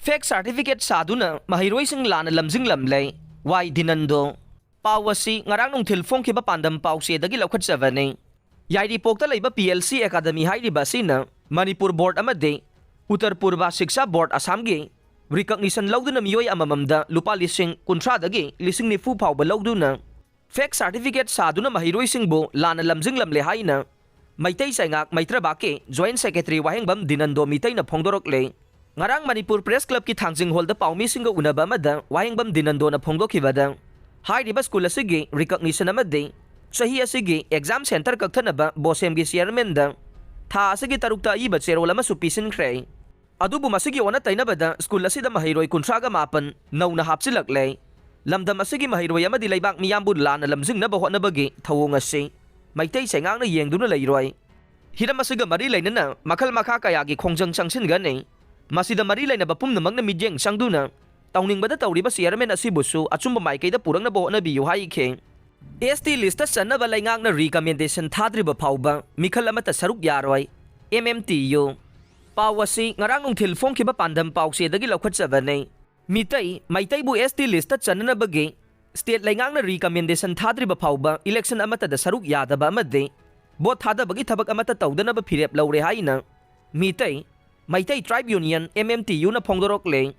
Fake certificate saduna mahiroi-sing lana lamjinglamlay Wai Dinando pau asi ngarang nung thilfongkhiba pandam pau se dagi laukhatjaba nei yaidi pokta leiba PLC Academy hairiba sina Manipur Board amade Uttar Purba Shiksha Board Assamgi recognition lauduna miyoi amamamda lupa lising kuntra dagi lising ni fu phauba lauduna fake certificate saduna mahiroi-sing bo lana lamjinglamle haina Maitai Saingak Maitra Bake Joint Secretary Wahengbam Dinando Mitay na phongdorokle Ngarang Manipur Press Club ki Thangjing Hall da paumi singa unaba mada Wahengbam Dinando na phongdokhibada hairiba school asigi recognition amade sahi asigi exam center kaktanaba bosem gi chairman da tha asigi tarukta iba cherol ama supisin khre adubu masigi ona tainabada school asida mahiroi kuntraga mapan nauna hapsilakle lamdam asigi mahiroi amadi leibak miyambun lana lamjing na bahot na bagi thawong asi maitai sengang na yengduna leiroi hiram asiga mari lainana makal makha kaya gi khongjang changsin gane masida mari laina bapum namang na midyeng sangduna tauningbada tawriba chairman asibusu achumba maikaida purangna bahotna biyu haikhe ST list sanaba laingakna recommendation thadriba phauba mikhal amata saruk yaroi MMTU pawasi ngarang nung thilfongkhiba pandam pause dagi laukhatjaba nei mitai maitai bu ST list channa bagi state laingakna recommendation thadriba phauba election amata da saruk yadaba amade bot thada bagi thabak amata tawdana ba phirep laure haina mitai Maitai Tribe Union MMTU na phongdorokle